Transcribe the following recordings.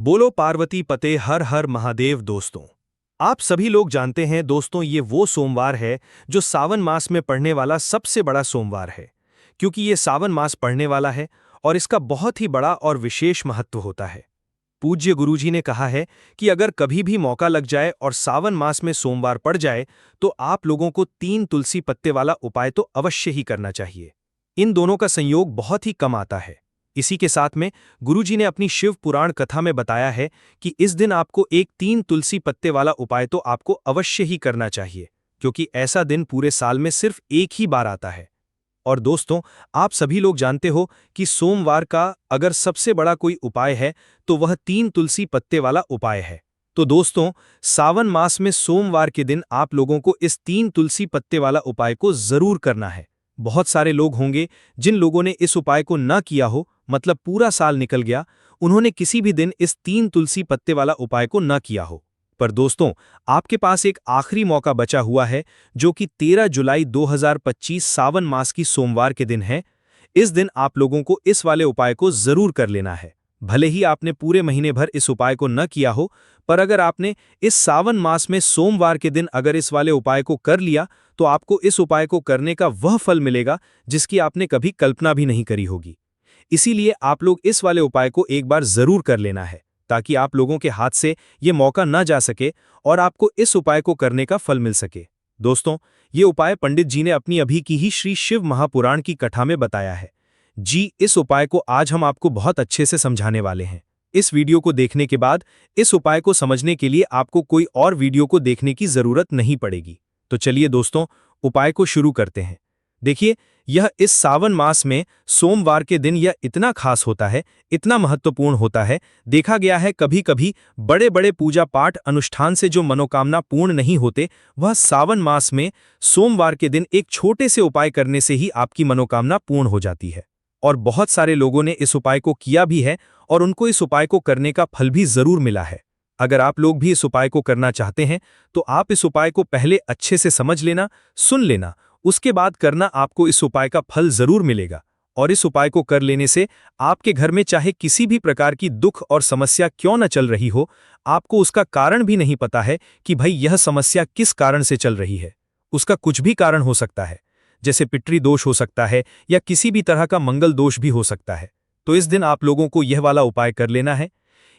बोलो पार्वती पते हर हर महादेव। दोस्तों, आप सभी लोग जानते हैं दोस्तों, ये वो सोमवार है जो सावन मास में पड़ने वाला सबसे बड़ा सोमवार है। क्योंकि ये सावन मास पड़ने वाला है और इसका बहुत ही बड़ा और विशेष महत्व होता है। पूज्य गुरुजी ने कहा है कि अगर कभी भी मौका लग जाए और सावन मास में सोमवार पड़ जाए तो आप लोगों को 3 तुलसी पत्ते वाला उपाय तो अवश्य ही करना चाहिए। इन दोनों का संयोग बहुत ही कम आता है। इसी के साथ में गुरुजी ने अपनी शिव पुराण कथा में बताया है कि इस दिन आपको एक 3 तुलसी पत्ते वाला उपाय तो आपको अवश्य ही करना चाहिए, क्योंकि ऐसा दिन पूरे साल में सिर्फ एक ही बार आता है। और दोस्तों, आप सभी लोग जानते हो कि सोमवार का अगर सबसे बड़ा कोई उपाय है तो वह 3 तुलसी पत्ते वाला उपाय है। तो दोस्तों, सावन मास में सोमवार के दिन आप लोगों को इस 3 तुलसी पत्ते वाला उपाय को जरूर करना है। बहुत सारे लोग होंगे जिन लोगों ने इस उपाय को न किया हो, मतलब पूरा साल निकल गया, उन्होंने किसी भी दिन इस 3 तुलसी पत्ते वाला उपाय को न किया हो। पर दोस्तों, आपके पास एक आखिरी मौका बचा हुआ है, जो कि 13 जुलाई 2025 सावन मास की सोमवार के दिन है। इस दिन आप लोगों को इस वाले उपाय को जरूर कर लेना है। भले ही आपने पूरे महीने भर इस उपाय को न किया हो, पर अगर आपने इस सावन मास में सोमवार के दिन अगर इस वाले उपाय को कर लिया तो आपको इस उपाय को करने का वह फल मिलेगा जिसकी आपने कभी कल्पना भी नहीं करी होगी। इसीलिए आप लोग इस वाले उपाय को एक बार जरूर कर लेना है, ताकि आप लोगों के हाथ से ये मौका न जा सके और आपको इस उपाय को करने का फल मिल सके। दोस्तों, ये उपाय पंडित जी ने अपनी अभी की ही श्री शिव महापुराण की कथा में बताया है। जी, इस उपाय को आज हम आपको बहुत अच्छे से समझाने वाले हैं। इस वीडियो को देखने के बाद इस उपाय को समझने के लिए आपको कोई और वीडियो को देखने की जरूरत नहीं पड़ेगी। तो चलिए दोस्तों, उपाय को शुरू करते हैं। देखिए, यह इस सावन मास में सोमवार के दिन यह इतना खास होता है, इतना महत्वपूर्ण होता है। देखा गया है कभी कभी बड़े बड़े पूजा पाठ अनुष्ठान से जो मनोकामना पूर्ण नहीं होते, वह सावन मास में सोमवार के दिन एक छोटे से उपाय करने से ही आपकी मनोकामना पूर्ण हो जाती है। और बहुत सारे लोगों ने इस उपाय को किया भी है और उनको इस उपाय को करने का फल भी जरूर मिला है। अगर आप लोग भी इस उपाय को करना चाहते हैं तो आप इस उपाय को पहले अच्छे से समझ लेना, सुन लेना, उसके बाद करना। आपको इस उपाय का फल जरूर मिलेगा। और इस उपाय को कर लेने से आपके घर में चाहे किसी भी प्रकार की दुख और समस्या क्यों न चल रही हो, आपको उसका कारण भी नहीं पता है कि भाई यह समस्या किस कारण से चल रही है। उसका कुछ भी कारण हो सकता है, जैसे पितृ दोष हो सकता है या किसी भी तरह का मंगल दोष भी हो सकता है। तो इस दिन आप लोगों को यह वाला उपाय कर लेना है।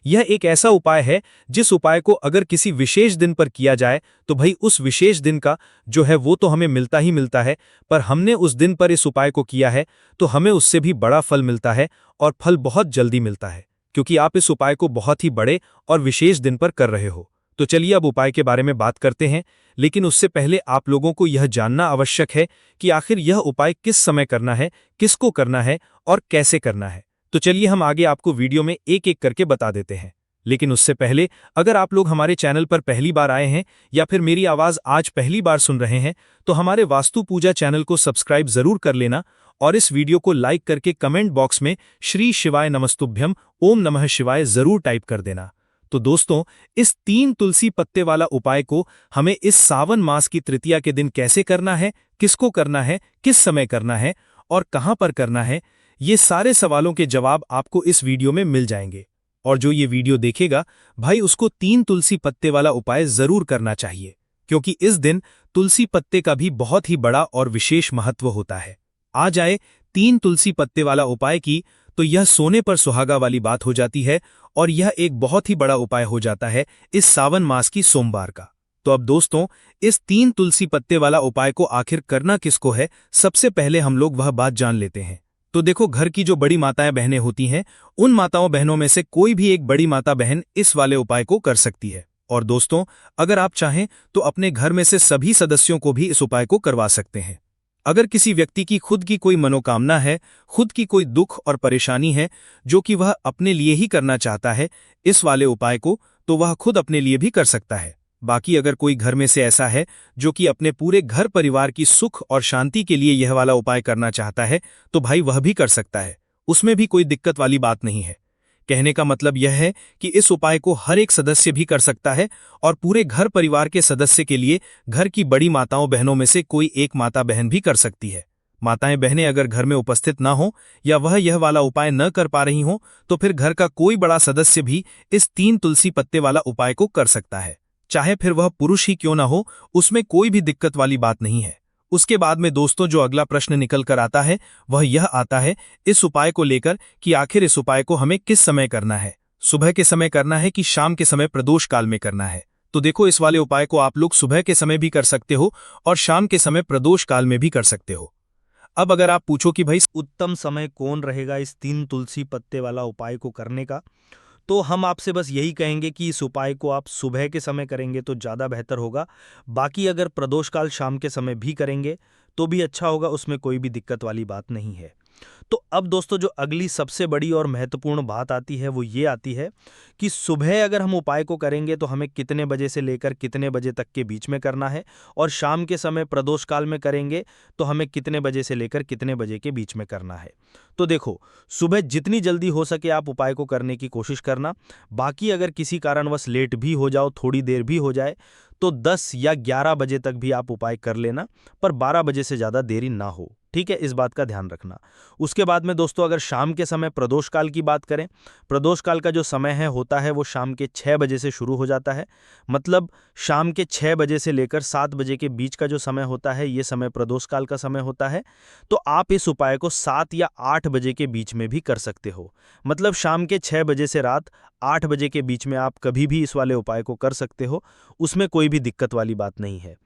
यह एक ऐसा उपाय है जिस उपाय को अगर किसी विशेष दिन पर किया जाए तो भाई उस विशेष दिन का जो है वो तो हमें मिलता ही मिलता है, पर हमने उस दिन पर इस उपाय को किया है तो हमें उससे भी बड़ा फल मिलता है, और फल बहुत जल्दी मिलता है, क्योंकि आप इस उपाय को बहुत ही बड़े और विशेष दिन पर कर रहे हो। तो चलिए अब उपाय के बारे में बात करते हैं, लेकिन उससे पहले आप लोगों को यह जानना आवश्यक है कि आखिर यह उपाय किस समय करना है, किसको करना है और कैसे करना है। तो चलिए हम आगे आपको वीडियो में एक एक करके बता देते हैं। लेकिन उससे पहले अगर आप लोग हमारे चैनल पर पहली बार आए हैं या फिर मेरी आवाज आज पहली बार सुन रहे हैं तो हमारे वास्तु पूजा चैनल को सब्सक्राइब जरूर कर लेना और इस वीडियो को लाइक करके कमेंट बॉक्स में श्री शिवाय नमस्तुभ्यम ओम नमः शिवाय जरूर टाइप कर देना। तो दोस्तों, इस 3 तुलसी पत्ते वाला उपाय को हमें इस सावन मास की तृतीया के दिन कैसे करना है, किसको करना है, किस समय करना है और कहां पर करना है, ये सारे सवालों के जवाब आपको इस वीडियो में मिल जाएंगे। और जो ये वीडियो देखेगा भाई उसको 3 तुलसी पत्ते वाला उपाय जरूर करना चाहिए, क्योंकि इस दिन तुलसी पत्ते का भी बहुत ही बड़ा और विशेष महत्व होता है। आ जाए 3 तुलसी पत्ते वाला उपाय की तो यह सोने पर सुहागा वाली बात हो जाती है और यह एक बहुत ही बड़ा उपाय हो जाता है इस सावन मास की सोमवार का। तो अब दोस्तों, इस 3 तुलसी पत्ते वाला उपाय को आखिर करना किसको है, सबसे पहले हम लोग वह बात जान लेते हैं। तो देखो, घर की जो बड़ी माताएं बहनें होती हैं, उन माताओं बहनों में से कोई भी एक बड़ी माता बहन इस वाले उपाय को कर सकती है। और दोस्तों, अगर आप चाहें तो अपने घर में से सभी सदस्यों को भी इस उपाय को करवा सकते हैं। अगर किसी व्यक्ति की खुद की कोई मनोकामना है, खुद की कोई दुख और परेशानी है जो कि वह अपने लिए ही करना चाहता है इस वाले उपाय को, तो वह खुद अपने लिए भी कर सकता है। बाकी अगर कोई घर में से ऐसा है जो कि अपने पूरे घर परिवार की सुख और शांति के लिए यह वाला उपाय करना चाहता है, तो भाई वह भी कर सकता है। उसमें भी कोई दिक्कत वाली बात नहीं है। कहने का मतलब यह है कि इस उपाय को हर एक सदस्य भी कर सकता है और पूरे घर परिवार के सदस्य के लिए घर की बड़ी माताओं बहनों में से कोई एक माता बहन भी कर सकती है। माताएं बहनें अगर घर में उपस्थित ना हो या वह यह वाला उपाय न कर पा रही हो तो फिर घर का कोई बड़ा सदस्य भी इस 3 तुलसी पत्ते वाला उपाय को कर सकता है, चाहे फिर वह पुरुष ही क्यों ना हो, उसमें कोई भी दिक्कत वाली बात नहीं है। उसके बाद में दोस्तों जो अगला प्रश्न निकल कर आता है वह यह आता है इस उपाय को लेकर कि आखिर इस उपाय को हमें किस समय करना है, सुबह के समय करना है कि शाम के समय प्रदोष काल में करना है। तो देखो, इस वाले उपाय को आप लोग सुबह के समय भी कर सकते हो और शाम के समय प्रदोष काल में भी कर सकते हो। अब अगर आप पूछो कि भाई उत्तम समय कौन रहेगा इस 3 तुलसी पत्ते वाला उपाय को करने का, तो हम आपसे बस यही कहेंगे कि इस उपाय को आप सुबह के समय करेंगे तो ज़्यादा बेहतर होगा। बाकी अगर प्रदोष काल शाम के समय भी करेंगे तो भी अच्छा होगा, उसमें कोई भी दिक्कत वाली बात नहीं है। तो अब दोस्तों जो अगली सबसे बड़ी और महत्वपूर्ण बात आती है वो ये आती है कि सुबह अगर हम उपाय को करेंगे तो हमें कितने बजे से लेकर कितने बजे तक के बीच में करना है, और शाम के समय प्रदोष काल में करेंगे तो हमें कितने बजे से लेकर कितने बजे के बीच में करना है। तो देखो, सुबह जितनी जल्दी हो सके आप उपाय को करने की कोशिश करना। बाकी अगर किसी कारणवश लेट भी हो जाओ, थोड़ी देर भी हो जाए, तो 10 या 11 बजे तक भी आप उपाय कर लेना, पर 12 बजे से ज़्यादा देरी ना हो। ठीक है, इस बात का ध्यान रखना। उसके बाद में दोस्तों अगर शाम के समय प्रदोष काल की बात करें, प्रदोष काल का जो समय है होता है वो शाम के 6 बजे से शुरू हो जाता है। मतलब शाम के 6 बजे से लेकर 7 बजे के बीच का जो समय होता है ये समय प्रदोष काल का समय होता है। तो आप इस उपाय को 7 या 8 बजे के बीच में भी कर सकते हो। मतलब शाम के 6 बजे से रात 8 बजे के बीच में आप कभी भी इस वाले उपाय को कर सकते हो, उसमें कोई भी दिक्कत वाली बात नहीं है।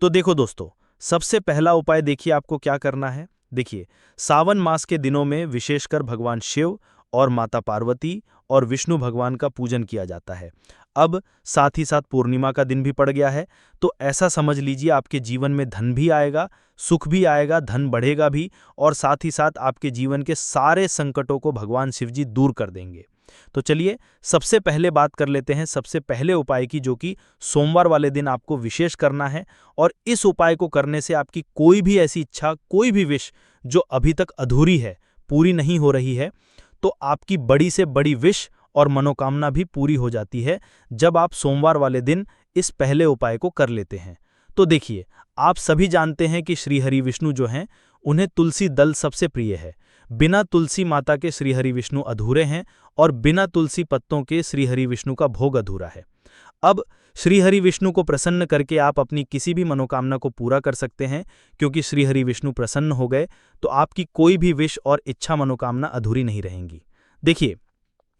तो देखो दोस्तों, सबसे पहला उपाय देखिए आपको क्या करना है। देखिए, सावन मास के दिनों में विशेषकर भगवान शिव और माता पार्वती और विष्णु भगवान का पूजन किया जाता है। अब साथ ही साथ पूर्णिमा का दिन भी पड़ गया है, तो ऐसा समझ लीजिए आपके जीवन में धन भी आएगा, सुख भी आएगा, धन बढ़ेगा भी, और साथ ही साथ आपके जीवन के सारे संकटों को भगवान शिव जी दूर कर देंगे। तो चलिए सबसे पहले बात कर लेते हैं सबसे पहले उपाय की, जो कि सोमवार वाले दिन आपको विशेष करना है। और इस उपाय को करने से आपकी कोई भी ऐसी इच्छा, कोई भी विश जो अभी तक अधूरी है, पूरी नहीं हो रही है, तो आपकी बड़ी से बड़ी विश और मनोकामना भी पूरी हो जाती है जब आप सोमवार वाले दिन इस पहले उपाय को कर लेते हैं। तो देखिए, आप सभी जानते हैं कि श्री हरि विष्णु जो हैं उन्हें तुलसी दल सबसे प्रिय है। बिना तुलसी माता के श्री हरि विष्णु अधूरे हैं और बिना तुलसी पत्तों के श्री हरि विष्णु का भोग अधूरा है। अब श्री हरि विष्णु को प्रसन्न करके आप अपनी किसी भी मनोकामना को पूरा कर सकते हैं, क्योंकि श्री हरि विष्णु प्रसन्न हो गए तो आपकी कोई भी विश और इच्छा मनोकामना अधूरी नहीं रहेंगी। देखिए,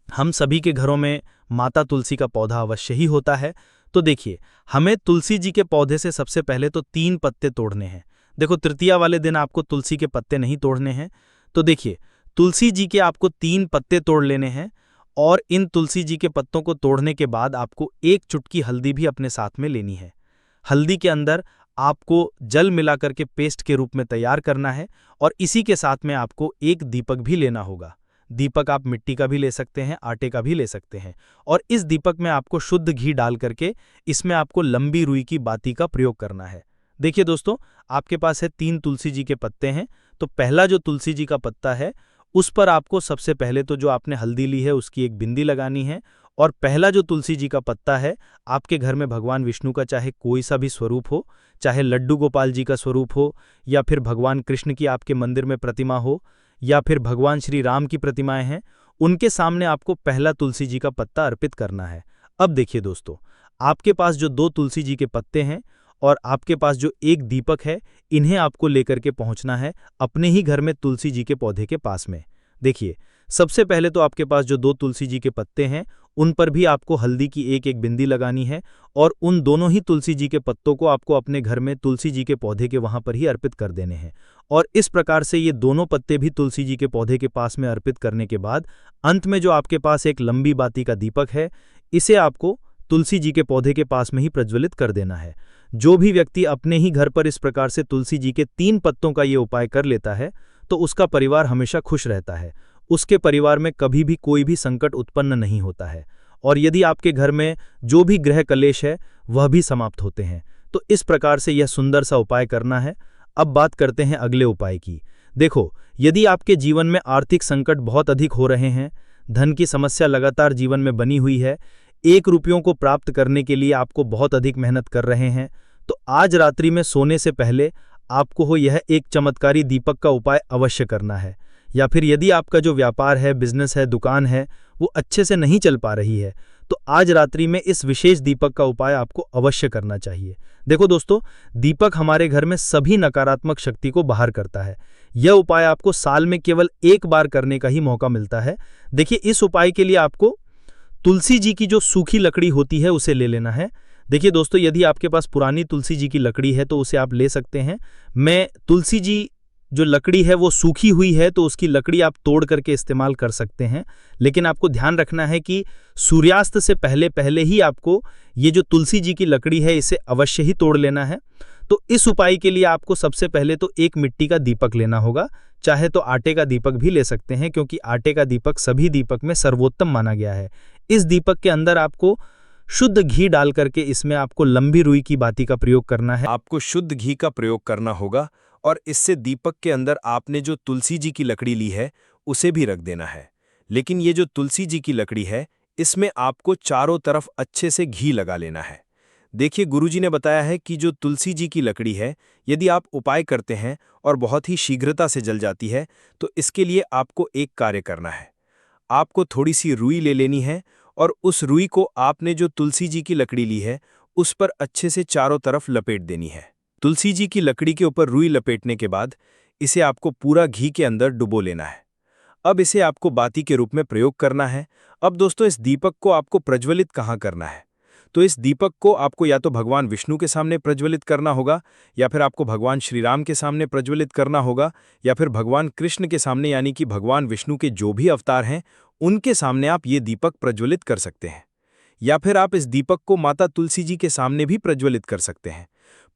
हम सभी के घरों में माता तुलसी का पौधा अवश्य ही होता है। तो देखिए, हमें तुलसी जी के पौधे से सबसे पहले तो 3 पत्ते तोड़ने हैं। देखो, तृतीया वाले दिन आपको तुलसी के पत्ते नहीं तोड़ने हैं। तो देखिए, तुलसी जी के आपको 3 पत्ते तोड़ लेने हैं, और इन तुलसी जी के पत्तों को तोड़ने के बाद आपको 1 चुटकी हल्दी भी अपने साथ में लेनी है। हल्दी के अंदर आपको जल मिलाकर के पेस्ट के रूप में तैयार करना है, और इसी के साथ में आपको 1 दीपक भी लेना होगा। दीपक आप मिट्टी का भी ले सकते हैं, आटे का भी ले सकते हैं, और इस दीपक में आपको शुद्ध घी डाल करके इसमें आपको लंबी रुई की बाती का प्रयोग करना है। देखिए दोस्तों, आपके पास है 3 तुलसी जी के पत्ते हैं, तो पहला जो तुलसी जी का पत्ता है उस पर आपको सबसे पहले तो जो आपने हल्दी ली है उसकी एक बिंदी लगानी है। और पहला जो तुलसी जी का पत्ता है, आपके घर में भगवान विष्णु का चाहे कोई सा भी स्वरूप हो, चाहे लड्डू गोपाल जी का स्वरूप हो, या फिर भगवान कृष्ण की आपके मंदिर में प्रतिमा हो, या फिर भगवान श्री राम की प्रतिमाएं हैं, उनके सामने आपको पहला तुलसी जी का पत्ता अर्पित करना है। अब देखिए दोस्तों, आपके पास जो 2 तुलसी जी के पत्ते हैं और आपके पास जो 1 दीपक है, इन्हें आपको लेकर के पहुंचना है अपने ही घर में तुलसी जी के पौधे के पास में। देखिए, सबसे पहले तो आपके पास जो 2 तुलसी जी के पत्ते हैं उन पर भी आपको हल्दी की 1-1 बिंदी लगानी है, और उन दोनों ही तुलसी जी के पत्तों को आपको अपने घर में तुलसी जी के पौधे के वहां पर ही अर्पित कर देने हैं। और इस प्रकार से ये दोनों पत्ते भी तुलसी जी के पौधे के पास में अर्पित करने के बाद अंत में जो आपके पास एक लंबी बाती का दीपक है, इसे आपको तुलसी जी के पौधे के पास में ही प्रज्वलित कर देना है। जो भी व्यक्ति अपने ही घर पर इस प्रकार से तुलसी जी के 3 पत्तों का ये उपाय कर लेता है तो उसका परिवार हमेशा खुश रहता है, उसके परिवार में कभी भी कोई भी संकट उत्पन्न नहीं होता है, और यदि आपके घर में जो भी ग्रह कलेश है वह भी समाप्त होते हैं। तो इस प्रकार से यह सुंदर सा उपाय करना है। अब बात करते हैं अगले उपाय की। देखो, यदि आपके जीवन में आर्थिक संकट बहुत अधिक हो रहे हैं, धन की समस्या लगातार जीवन में बनी हुई है, 1 रुपयों को प्राप्त करने के लिए आपको बहुत अधिक मेहनत कर रहे हैं, तो आज रात्रि में सोने से पहले आपको हो यह एक चमत्कारी दीपक का उपाय अवश्य करना है। या फिर यदि आपका जो व्यापार है, बिजनेस है, दुकान है, वो अच्छे से नहीं चल पा रही है, तो आज रात्रि में इस विशेष दीपक का उपाय आपको अवश्य करना चाहिए। देखो दोस्तों, दीपक हमारे घर में सभी नकारात्मक शक्ति को बाहर करता है। यह उपाय आपको साल में केवल एक बार करने का ही मौका मिलता है। देखिए, इस उपाय के लिए आपको तुलसी जी की जो सूखी लकड़ी होती है उसे ले लेना है। देखिए दोस्तों, यदि आपके पास पुरानी तुलसी जी की लकड़ी है तो उसे आप ले सकते हैं। मैं तुलसी जी जो लकड़ी है वो सूखी हुई है तो उसकी लकड़ी आप तोड़ करके इस्तेमाल कर सकते हैं, लेकिन आपको ध्यान रखना है कि सूर्यास्त से पहले पहले ही आपको ये जो तुलसी जी की लकड़ी है इसे अवश्य ही तोड़ लेना है। तो इस उपाय के लिए आपको सबसे पहले तो एक मिट्टी का दीपक लेना होगा, चाहे तो आटे का दीपक भी ले सकते हैं, क्योंकि आटे का दीपक सभी दीपक में सर्वोत्तम माना गया है। इस दीपक के अंदर आपको शुद्ध घी डाल करके इसमें आपको लंबी रुई की बाती का प्रयोग करना है। आपको शुद्ध घी का प्रयोग करना होगा और इससे दीपक के अंदर आपने जो तुलसी जी की लकड़ी ली है उसे भी रख देना है। लेकिन ये जो तुलसी जी की लकड़ी है इसमें आपको चारों तरफ अच्छे से घी लगा लेना है। देखिए, गुरुजी ने बताया है कि जो तुलसी जी की लकड़ी है, यदि आप उपाय करते हैं और बहुत ही शीघ्रता से जल जाती है, तो इसके लिए आपको एक कार्य करना है। आपको थोड़ी सी रुई ले लेनी है और उस रुई को आपने जो तुलसी जी की लकड़ी ली है उस पर अच्छे से चारों तरफ लपेट देनी है। तुलसी जी की लकड़ी के ऊपर रुई लपेटने के बाद इसे आपको पूरा घी के अंदर डुबो लेना है। अब इसे आपको बाती के रूप में प्रयोग करना है। अब दोस्तों, इस दीपक को आपको प्रज्वलित कहाँ करना है? तो इस दीपक को आपको या तो भगवान विष्णु के सामने प्रज्वलित करना होगा, या फिर आपको भगवान श्री राम के सामने प्रज्वलित करना होगा, या फिर भगवान कृष्ण के सामने, यानी कि भगवान विष्णु के जो भी अवतार हैं उनके सामने आप ये दीपक प्रज्वलित कर सकते हैं। या फिर आप इस दीपक को माता तुलसी जी के सामने भी प्रज्वलित कर सकते हैं।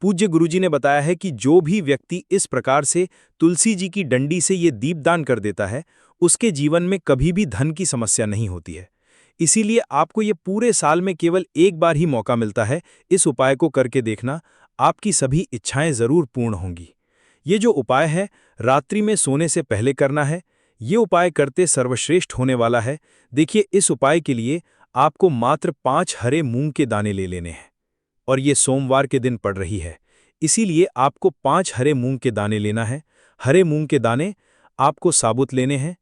पूज्य गुरुजी ने बताया है कि जो भी व्यक्ति इस प्रकार से तुलसी जी की डंडी से ये दीपदान कर देता है उसके जीवन में कभी भी धन की समस्या नहीं होती है। इसीलिए आपको ये पूरे साल में केवल एक बार ही मौका मिलता है इस उपाय को करके देखना, आपकी सभी इच्छाएं जरूर पूर्ण होंगी। ये जो उपाय है रात्रि में सोने से पहले करना है। ये उपाय करते सर्वश्रेष्ठ होने वाला है। देखिए, इस उपाय के लिए आपको मात्र 5 हरे मूंग के दाने ले लेने हैं और ये सोमवार के दिन पड़ रही है, इसीलिए आपको 5 हरे मूंग के दाने लेना है। हरे मूंग के दाने आपको साबुत लेने हैं,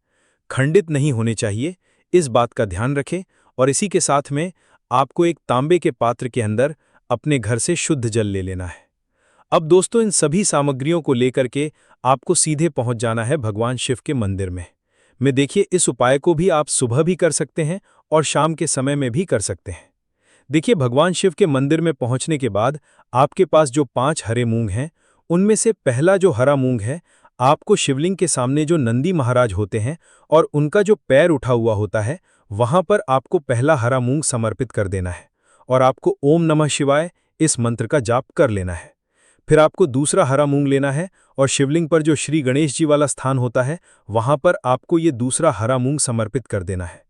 खंडित नहीं होने चाहिए, इस बात का ध्यान रखें। और इसी के साथ में आपको एक तांबे के पात्र के अंदर अपने घर से शुद्ध जल ले लेना है। अब दोस्तों, इन सभी सामग्रियों को लेकर के आपको सीधे पहुंच जाना है भगवान शिव के मंदिर में देखिए, इस उपाय को भी आप सुबह भी कर सकते हैं और शाम के समय में भी कर सकते हैं। देखिए, भगवान शिव के मंदिर में पहुंचने के बाद आपके पास जो 5 हरे मूंग हैं उनमें से पहला जो हरा मूंग है, आपको शिवलिंग के सामने जो नंदी महाराज होते हैं और उनका जो पैर उठा हुआ होता है वहां पर आपको पहला हरा मूंग समर्पित कर देना है और आपको ओम नमः शिवाय इस मंत्र का जाप कर लेना है। फिर आपको दूसरा हरा मूंग लेना है और शिवलिंग पर जो श्री गणेश जी वाला स्थान होता है वहां पर आपको ये दूसरा हरा मूंग समर्पित कर देना है।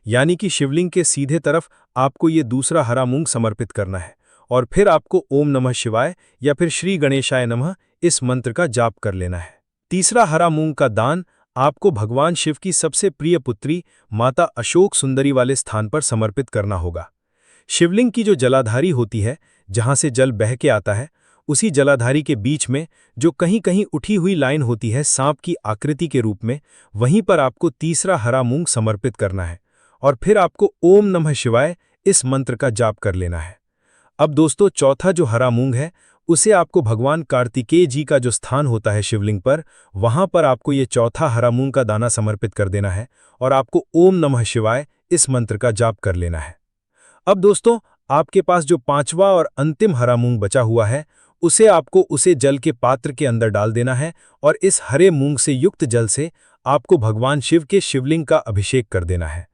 यानी कि शिवलिंग के सीधे तरफ आपको ये दूसरा हरा मूंग समर्पित करना है और फिर आपको ओम नमः शिवाय या फिर श्री गणेशाय नमः इस मंत्र का जाप कर लेना है। तीसरा हरा मूंग का दान आपको भगवान शिव की सबसे प्रिय पुत्री माता अशोक सुंदरी वाले स्थान पर समर्पित करना होगा। शिवलिंग की जो जलाधारी होती है, जहां से जल बह के आता है, उसी जलाधारी के बीच में जो कहीं कहीं उठी हुई लाइन होती है सांप की आकृति के रूप में, वहीं पर आपको तीसरा हरा मूंग समर्पित करना है और फिर आपको ओम नमः शिवाय इस मंत्र का जाप कर लेना है। अब दोस्तों, चौथा जो हरा मूंग है उसे आपको भगवान कार्तिकेय जी का जो स्थान होता है शिवलिंग पर, वहां पर आपको ये चौथा हरा मूंग का दाना समर्पित कर देना है और आपको ओम नमः शिवाय इस मंत्र का जाप कर लेना है। अब दोस्तों, आपके पास जो 5वां और अंतिम हरा मूंग बचा हुआ है उसे आपको उसे जल के पात्र के अंदर डाल देना है और इस हरे मूंग से युक्त जल से आपको भगवान शिव के शिवलिंग का अभिषेक कर देना है।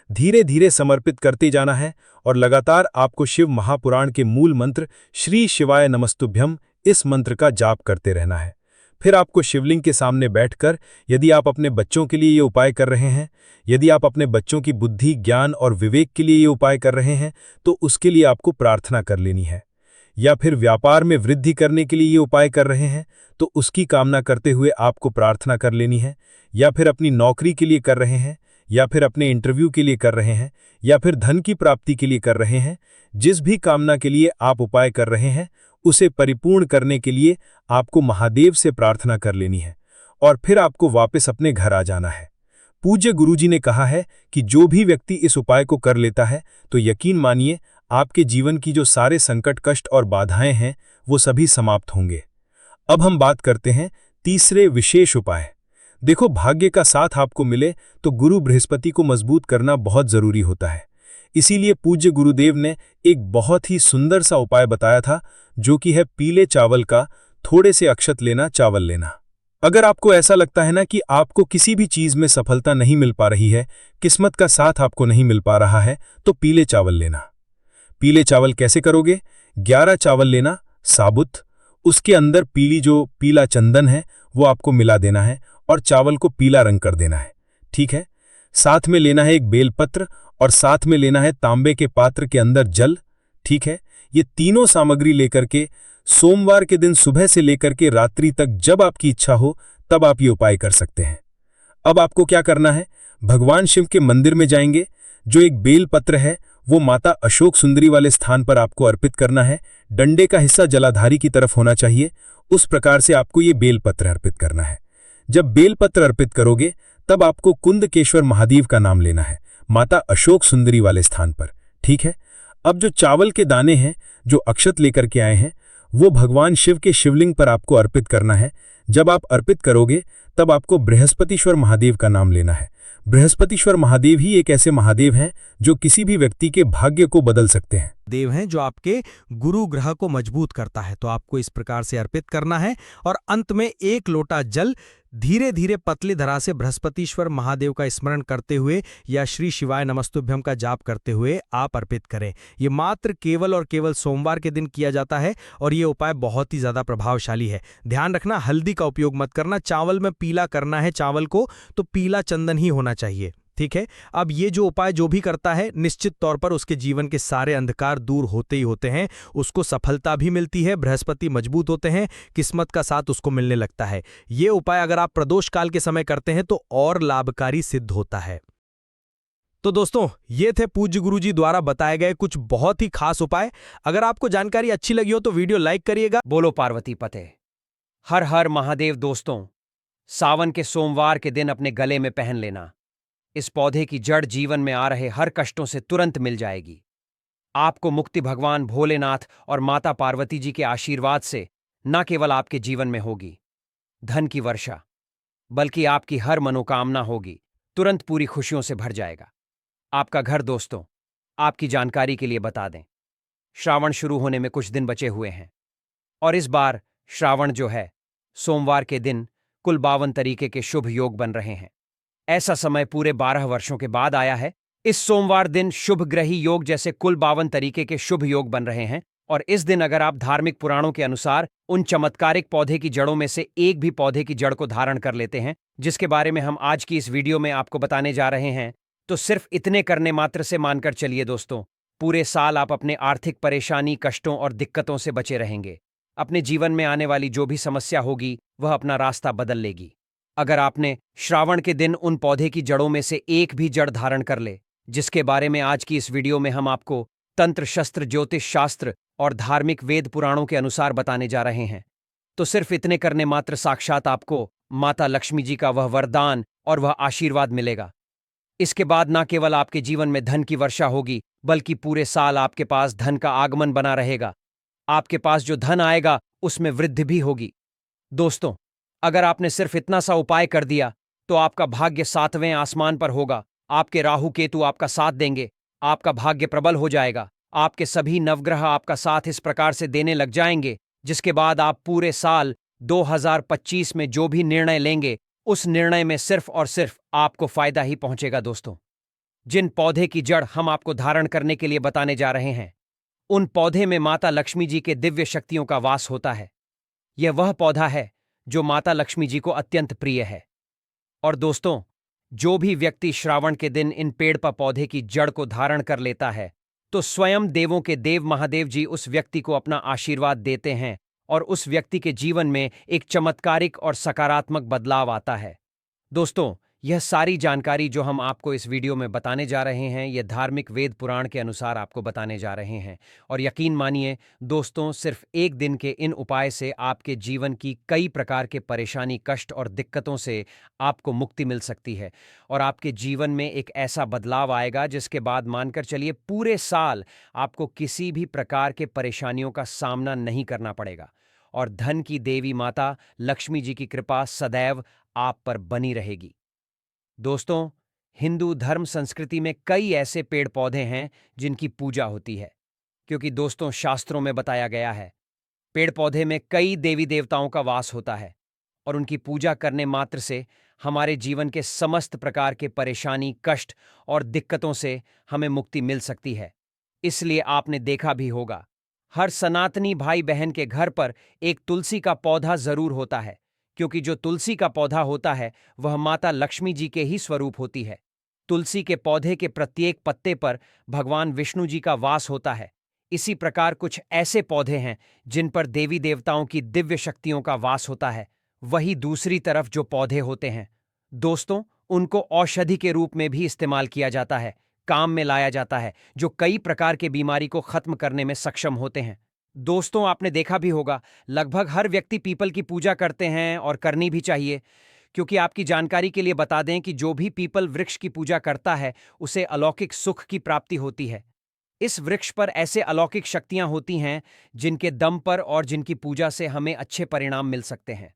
धीरे धीरे समर्पित करते जाना है और लगातार आपको शिव महापुराण के मूल मंत्र श्री शिवाय नमस्तुभ्यम इस मंत्र का जाप करते रहना है। फिर आपको शिवलिंग के सामने बैठकर, यदि आप अपने बच्चों के लिए ये उपाय कर रहे हैं, यदि आप अपने बच्चों की बुद्धि, ज्ञान और विवेक के लिए ये उपाय कर रहे हैं, तो उसके लिए आपको प्रार्थना कर लेनी है। या फिर व्यापार में वृद्धि करने के लिए ये उपाय कर रहे हैं तो उसकी कामना करते हुए आपको प्रार्थना कर लेनी है। या फिर अपनी नौकरी के लिए कर रहे हैं, या फिर अपने इंटरव्यू के लिए कर रहे हैं, या फिर धन की प्राप्ति के लिए कर रहे हैं, जिस भी कामना के लिए आप उपाय कर रहे हैं उसे परिपूर्ण करने के लिए आपको महादेव से प्रार्थना कर लेनी है और फिर आपको वापस अपने घर आ जाना है। पूज्य गुरुजी ने कहा है कि जो भी व्यक्ति इस उपाय को कर लेता है तो यकीन मानिए आपके जीवन की जो सारे संकट, कष्ट और बाधाएं हैं वो सभी समाप्त होंगे। अब हम बात करते हैं तीसरे विशेष उपाय। देखो, भाग्य का साथ आपको मिले तो गुरु बृहस्पति को मजबूत करना बहुत जरूरी होता है। इसीलिए पूज्य गुरुदेव ने एक बहुत ही सुंदर सा उपाय बताया था, जो कि है पीले चावल का थोड़े से अक्षत लेना, चावल लेना। अगर आपको ऐसा लगता है ना कि आपको किसी भी चीज में सफलता नहीं मिल पा रही है, किस्मत का साथ आपको नहीं मिल पा रहा है, तो पीले चावल लेना। पीले चावल कैसे करोगे? 11 चावल लेना साबुत, उसके अंदर पीला चंदन है वो आपको मिला देना है और चावल को पीला रंग कर देना है। ठीक है। साथ में लेना है एक बेलपत्र और साथ में लेना है तांबे के पात्र के अंदर जल। ठीक है। ये तीनों सामग्री लेकर के सोमवार के दिन सुबह से लेकर के रात्रि तक जब आपकी इच्छा हो तब आप ये उपाय कर सकते हैं। अब आपको क्या करना है? भगवान शिव के मंदिर में जाएंगे, जो एक बेल पत्र है वो माता अशोक सुंदरी वाले स्थान पर आपको अर्पित करना है। डंडे का हिस्सा जलाधारी की तरफ होना चाहिए, उस प्रकार से आपको ये बेल पत्र अर्पित करना है। जब बेल पत्र अर्पित करोगे तब आपको कुंदकेश्वर महादेव का नाम लेना है, माता अशोक सुंदरी वाले स्थान पर। ठीक है। अब जो चावल के दाने हैं, जो अक्षत लेकर के आए हैं, वो भगवान शिव के शिवलिंग पर आपको अर्पित करना है। जब आप अर्पित करोगे तब आपको बृहस्पतिश्वर महादेव का नाम लेना है। बृहस्पतिश्वर महादेव ही एक ऐसे महादेव हैं जो किसी भी व्यक्ति के भाग्य को बदल सकते हैं। देव हैं जो आपके गुरु ग्रह को मजबूत करता है, तो आपको इस प्रकार से अर्पित करना है और अंत में 1 लोटा जल धीरे धीरे पतली धरा से बृहस्पतिश्वर महादेव का स्मरण करते हुए या श्री शिवाय नमस्तुभ्यम का जाप करते हुए आप अर्पित करें। ये मात्र केवल और केवल सोमवार के दिन किया जाता है और ये उपाय बहुत ही ज्यादा प्रभावशाली है। ध्यान रखना, हल्दी का उपयोग मत करना। चावल में पीला करना है चावल को, तो पीला चंदन ही होना चाहिए। ठीक है। अब ये जो उपाय जो भी करता है, निश्चित तौर पर उसके जीवन के सारे अंधकार दूर होते ही होते हैं, उसको सफलता भी मिलती है, बृहस्पति मजबूत होते हैं, किस्मत का साथ उसको मिलने लगता है। ये उपाय अगर आप प्रदोष काल के समय करते हैं तो और लाभकारी सिद्ध होता है। तो दोस्तों, ये थे पूज्य गुरुजी द्वारा बताए गए कुछ बहुत ही खास उपाय। अगर आपको जानकारी अच्छी लगी हो तो वीडियो लाइक करिएगा। बोलो पार्वती पते। हर हर महादेव। दोस्तों, सावन के सोमवार के दिन अपने गले में पहन लेना। इस पौधे की जड़ जीवन में आ रहे हर कष्टों से तुरंत मिल जाएगी। आपको मुक्ति भगवान भोलेनाथ और माता पार्वती जी के आशीर्वाद से न केवल आपके जीवन में होगी धन की वर्षा, बल्कि आपकी हर मनोकामना होगी तुरंत पूरी खुशियों से भर जाएगा आपका घर। दोस्तों, आपकी जानकारी के लिए बता दें, श्रावण शुरू होने में कुछ दिन बचे हुए हैं और इस बार श्रावण जो है, सोमवार के दिन कुल 52 तरीके के शुभ योग बन रहे हैं। ऐसा समय पूरे 12 वर्षों के बाद आया है। इस सोमवार दिन शुभ ग्रही योग जैसे कुल 52 तरीके के शुभ योग बन रहे हैं और इस दिन अगर आप धार्मिक पुराणों के अनुसार उन चमत्कारिक पौधे की जड़ों में से एक भी पौधे की जड़ को धारण कर लेते हैं, जिसके बारे में हम आज की इस वीडियो में आपको बताने जा रहे हैं, तो सिर्फ इतने करने मात्र से मानकर चलिए दोस्तों, पूरे साल आप अपने आर्थिक परेशानी, कष्टों और दिक्कतों से बचे रहेंगे। अपने जीवन में आने वाली जो भी समस्या होगी वह अपना रास्ता बदल लेगी। अगर आपने श्रावण के दिन उन पौधे की जड़ों में से एक भी जड़ धारण कर ले, जिसके बारे में आज की इस वीडियो में हम आपको तंत्र शस्त्र, ज्योतिष शास्त्र और धार्मिक वेद पुराणों के अनुसार बताने जा रहे हैं, तो सिर्फ इतने करने मात्र साक्षात आपको माता लक्ष्मी जी का वह वरदान और वह आशीर्वाद मिलेगा। इसके बाद न केवल आपके जीवन में धन की वर्षा होगी, बल्कि पूरे साल आपके पास धन का आगमन बना रहेगा। आपके पास जो धन आएगा उसमें वृद्धि भी होगी। दोस्तों, अगर आपने सिर्फ इतना सा उपाय कर दिया तो आपका भाग्य 7वें आसमान पर होगा। आपके राहु केतु आपका साथ देंगे, आपका भाग्य प्रबल हो जाएगा, आपके सभी नवग्रह आपका साथ इस प्रकार से देने लग जाएंगे, जिसके बाद आप पूरे साल 2025 में जो भी निर्णय लेंगे उस निर्णय में सिर्फ और सिर्फ आपको फायदा ही पहुंचेगा। दोस्तों, जिन पौधे की जड़ हम आपको धारण करने के लिए बताने जा रहे हैं, उन पौधे में माता लक्ष्मी जी के दिव्य शक्तियों का वास होता है। यह वह पौधा है जो माता लक्ष्मी जी को अत्यंत प्रिय है। और दोस्तों, जो भी व्यक्ति श्रावण के दिन इन पेड़ पर पौधे की जड़ को धारण कर लेता है, तो स्वयं देवों के देव महादेव जी उस व्यक्ति को अपना आशीर्वाद देते हैं और उस व्यक्ति के जीवन में एक चमत्कारिक और सकारात्मक बदलाव आता है। दोस्तों, यह सारी जानकारी जो हम आपको इस वीडियो में बताने जा रहे हैं, यह धार्मिक वेद पुराण के अनुसार आपको बताने जा रहे हैं। और यकीन मानिए दोस्तों, सिर्फ एक दिन के इन उपाय से आपके जीवन की कई प्रकार के परेशानी, कष्ट और दिक्कतों से आपको मुक्ति मिल सकती है और आपके जीवन में एक ऐसा बदलाव आएगा जिसके बाद मानकर चलिए पूरे साल आपको किसी भी प्रकार के परेशानियों का सामना नहीं करना पड़ेगा और धन की देवी माता लक्ष्मी जी की कृपा सदैव आप पर बनी रहेगी। दोस्तों, हिंदू धर्म संस्कृति में कई ऐसे पेड़ पौधे हैं जिनकी पूजा होती है, क्योंकि दोस्तों शास्त्रों में बताया गया है पेड़ पौधे में कई देवी देवताओं का वास होता है और उनकी पूजा करने मात्र से हमारे जीवन के समस्त प्रकार के परेशानी, कष्ट और दिक्कतों से हमें मुक्ति मिल सकती है। इसलिए आपने देखा भी होगा, हर सनातनी भाई बहन के घर पर एक तुलसी का पौधा जरूर होता है, क्योंकि जो तुलसी का पौधा होता है वह माता लक्ष्मी जी के ही स्वरूप होती है। तुलसी के पौधे के प्रत्येक पत्ते पर भगवान विष्णु जी का वास होता है। इसी प्रकार कुछ ऐसे पौधे हैं जिन पर देवी देवताओं की दिव्य शक्तियों का वास होता है। वही दूसरी तरफ जो पौधे होते हैं दोस्तों, उनको औषधि के रूप में भी इस्तेमाल किया जाता है, काम में लाया जाता है, जो कई प्रकार के बीमारी को खत्म करने में सक्षम होते हैं। दोस्तों, आपने देखा भी होगा, लगभग हर व्यक्ति पीपल की पूजा करते हैं और करनी भी चाहिए, क्योंकि आपकी जानकारी के लिए बता दें कि जो भी पीपल वृक्ष की पूजा करता है उसे अलौकिक सुख की प्राप्ति होती है। इस वृक्ष पर ऐसे अलौकिक शक्तियां होती हैं जिनके दम पर और जिनकी पूजा से हमें अच्छे परिणाम मिल सकते हैं।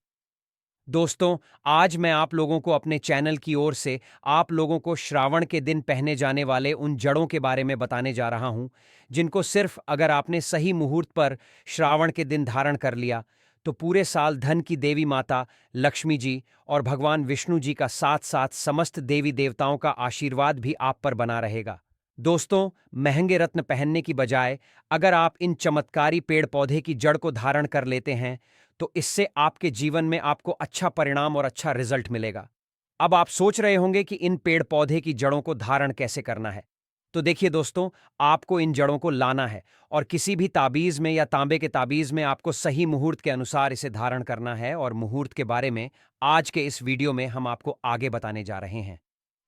दोस्तों, आज मैं आप लोगों को अपने चैनल की ओर से आप लोगों को श्रावण के दिन पहने जाने वाले उन जड़ों के बारे में बताने जा रहा हूं, जिनको सिर्फ अगर आपने सही मुहूर्त पर श्रावण के दिन धारण कर लिया तो पूरे साल धन की देवी माता लक्ष्मी जी और भगवान विष्णु जी का साथ साथ समस्त देवी देवताओं का आशीर्वाद भी आप पर बना रहेगा। दोस्तों, महंगे रत्न पहनने की बजाय अगर आप इन चमत्कारी पेड़ पौधे की जड़ को धारण कर लेते हैं तो इससे आपके जीवन में आपको अच्छा परिणाम और अच्छा रिजल्ट मिलेगा। अब आप सोच रहे होंगे कि इन पेड़ पौधे की जड़ों को धारण कैसे करना है। तो देखिए दोस्तों, आपको इन जड़ों को लाना है और किसी भी ताबीज में या तांबे के ताबीज में आपको सही मुहूर्त के अनुसार इसे धारण करना है और मुहूर्त के बारे में आज के इस वीडियो में हम आपको आगे बताने जा रहे हैं।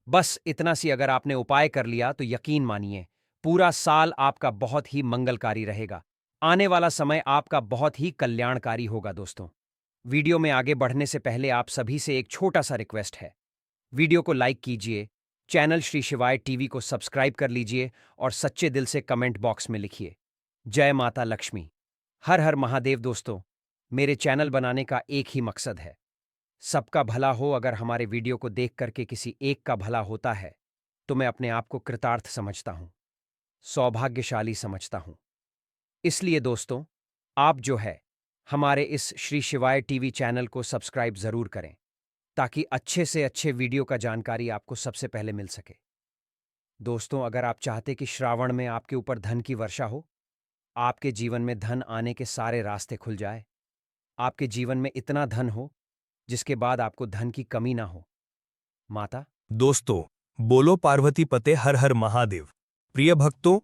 बस इतना सी अगर आपने उपाय कर लिया तो यकीन मानिए पूरा साल आपका बहुत ही मंगलकारी रहेगा। आने वाला समय आपका बहुत ही कल्याणकारी होगा। दोस्तों, वीडियो में आगे बढ़ने से पहले आप सभी से एक छोटा सा रिक्वेस्ट है, वीडियो को लाइक कीजिए, चैनल श्री शिवाय टीवी को सब्सक्राइब कर लीजिए और सच्चे दिल से कमेंट बॉक्स में लिखिए जय माता लक्ष्मी, हर हर महादेव। दोस्तों, मेरे चैनल बनाने का एक ही मकसद है, सबका भला हो। अगर हमारे वीडियो को देख करके किसी एक का भला होता है तो मैं अपने आप को कृतार्थ समझता हूं, सौभाग्यशाली समझता हूं। इसलिए दोस्तों, आप जो है हमारे इस श्री शिवाय टीवी चैनल को सब्सक्राइब जरूर करें ताकि अच्छे से अच्छे वीडियो का जानकारी आपको सबसे पहले मिल सके। दोस्तों, अगर आप चाहते कि श्रावण में आपके ऊपर धन की वर्षा हो, आपके जीवन में धन आने के सारे रास्ते खुल जाए, आपके जीवन में इतना धन हो जिसके बाद आपको धन की कमी ना हो, माता। दोस्तों, बोलो पार्वती पते हर हर महादेव। प्रिय भक्तों,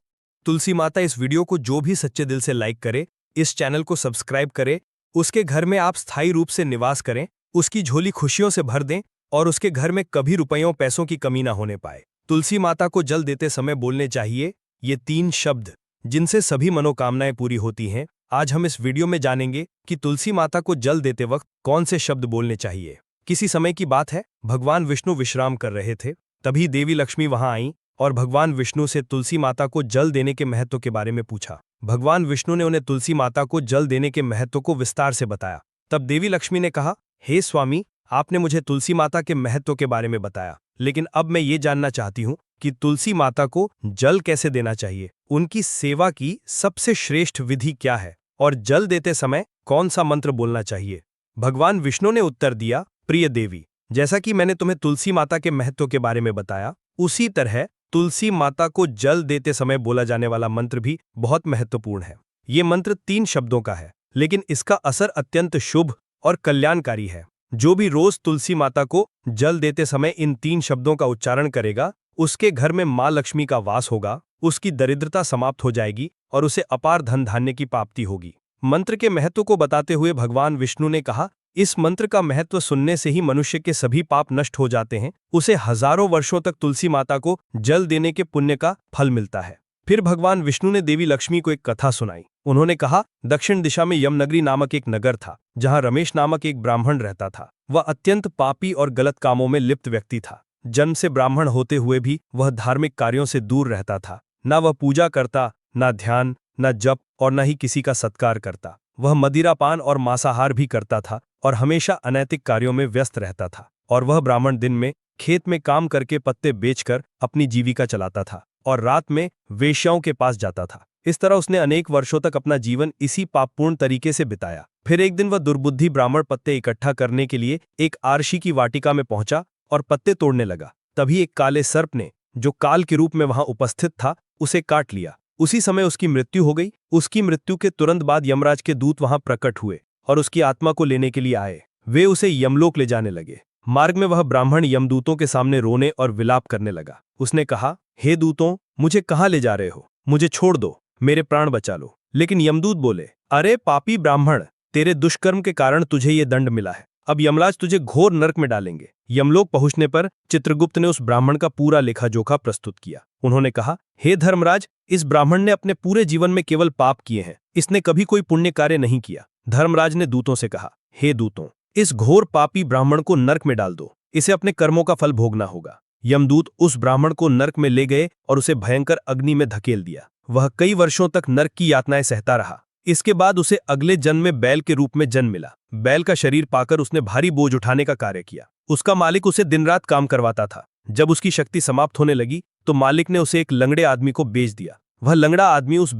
तुलसी माता इस वीडियो को जो भी सच्चे दिल से लाइक करे, इस चैनल को सब्सक्राइब करे, उसके घर में आप स्थायी रूप से निवास करें, उसकी झोली खुशियों से भर दें और उसके घर में कभी रुपयों पैसों की कमी ना होने पाए। तुलसी माता को जल देते समय बोलने चाहिए ये 3 शब्द जिनसे सभी मनोकामनाएं पूरी होती हैं। आज हम इस वीडियो में जानेंगे कि तुलसी माता को जल देते वक्त कौन से शब्द बोलने चाहिए। किसी समय की बात है, भगवान विष्णु विश्राम कर रहे थे, तभी देवी लक्ष्मी वहां आईं और भगवान विष्णु से तुलसी माता को जल देने के महत्व के बारे में पूछा। भगवान विष्णु ने उन्हें तुलसी माता को जल देने के महत्व को विस्तार से बताया। तब देवी लक्ष्मी ने कहा, हे स्वामी, आपने मुझे तुलसी माता के महत्व के बारे में बताया, लेकिन अब मैं ये जानना चाहती हूँ कि तुलसी माता को जल कैसे देना चाहिए, उनकी सेवा की सबसे श्रेष्ठ विधि क्या है और जल देते समय कौन सा मंत्र बोलना चाहिए। भगवान विष्णु ने उत्तर दिया, प्रिय देवी, जैसा कि मैंने तुम्हें तुलसी माता के महत्व के बारे में बताया, उसी तरह तुलसी माता को जल देते समय बोला जाने वाला मंत्र भी बहुत महत्वपूर्ण है। ये मंत्र 3 शब्दों का है, लेकिन इसका असर अत्यंत शुभ और कल्याणकारी है। जो भी रोज तुलसी माता को जल देते समय इन 3 शब्दों का उच्चारण करेगा, उसके घर में मां लक्ष्मी का वास होगा, उसकी दरिद्रता समाप्त हो जाएगी और उसे अपार धन धान्य की प्राप्ति होगी। मंत्र के महत्व को बताते हुए भगवान विष्णु ने कहा, इस मंत्र का महत्व सुनने से ही मनुष्य के सभी पाप नष्ट हो जाते हैं। उसे हजारों वर्षों तक तुलसी माता को जल देने के पुण्य का फल मिलता है। फिर भगवान विष्णु ने देवी लक्ष्मी को एक कथा सुनाई। उन्होंने कहा, दक्षिण दिशा में यमनगरी नामक एक नगर था, जहां रमेश नामक एक ब्राह्मण रहता था। वह अत्यंत पापी और गलत कामों में लिप्त व्यक्ति था। जन्म से ब्राह्मण होते हुए भी वह धार्मिक कार्यों से दूर रहता था। न वह पूजा करता, न ध्यान, न जप और न ही किसी का सत्कार करता। वह मदिरापान और मांसाहार भी करता था और हमेशा अनैतिक कार्यों में व्यस्त रहता था। और वह ब्राह्मण दिन में खेत में काम करके पत्ते बेचकर अपनी जीविका चलाता था और रात में वेश्याओं के पास जाता था। इस तरह उसने अनेक वर्षों तक अपना जीवन इसी पापपूर्ण तरीके से बिताया। फिर एक दिन वह दुर्बुद्धि ब्राह्मण पत्ते इकट्ठा करने के लिए एक आरशी की वाटिका में पहुंचा और पत्ते तोड़ने लगा। तभी एक काले सर्प ने, जो काल के रूप में वहां उपस्थित था, उसे काट लिया। उसी समय उसकी मृत्यु हो गई। उसकी मृत्यु के तुरंत बाद यमराज के दूत वहां प्रकट हुए और उसकी आत्मा को लेने के लिए आए। वे उसे यमलोक ले जाने लगे। मार्ग में वह ब्राह्मण यमदूतों के सामने रोने और विलाप करने लगा। उसने कहा, हे दूतों, मुझे कहाँ ले जा रहे हो? मुझे छोड़ दो, मेरे प्राण बचा लो। लेकिन यमदूत बोले, अरे पापी ब्राह्मण, तेरे दुष्कर्म के कारण तुझे ये दंड मिला है। अब यमराज तुझे घोर नरक में डालेंगे। यमलोक पहुंचने पर चित्रगुप्त ने उस ब्राह्मण का पूरा लेखा जोखा प्रस्तुत किया। उन्होंने कहा, हे धर्मराज, इस ब्राह्मण ने अपने पूरे जीवन में केवल पाप किए हैं। इसने कभी कोई पुण्य कार्य नहीं किया। धर्मराज ने दूतों से कहा, हे दूतों, इस घोर पापी ब्राह्मण को नरक में डाल दो। इसे अपने कर्मों का फल भोगना होगा। यमदूत उस ब्राह्मण को नरक में ले गए और उसे भयंकर अग्नि में धकेल दिया। वह कई वर्षों तक नरक की यातनाएं सहता रहा। इसके बाद उसे अगले जन्म में बैल के रूप में जन्म मिला। बैल का शरीर पाकर उसने भारी बोझ उठाने का कार्य किया। उसका मालिक उसे दिन रात काम करवाता था। जब उसकी शक्ति समाप्त होने लगी तो मालिक ने उसे एक लंगड़े आदमी को बेच दिया। वह लंगड़ा आदमी उस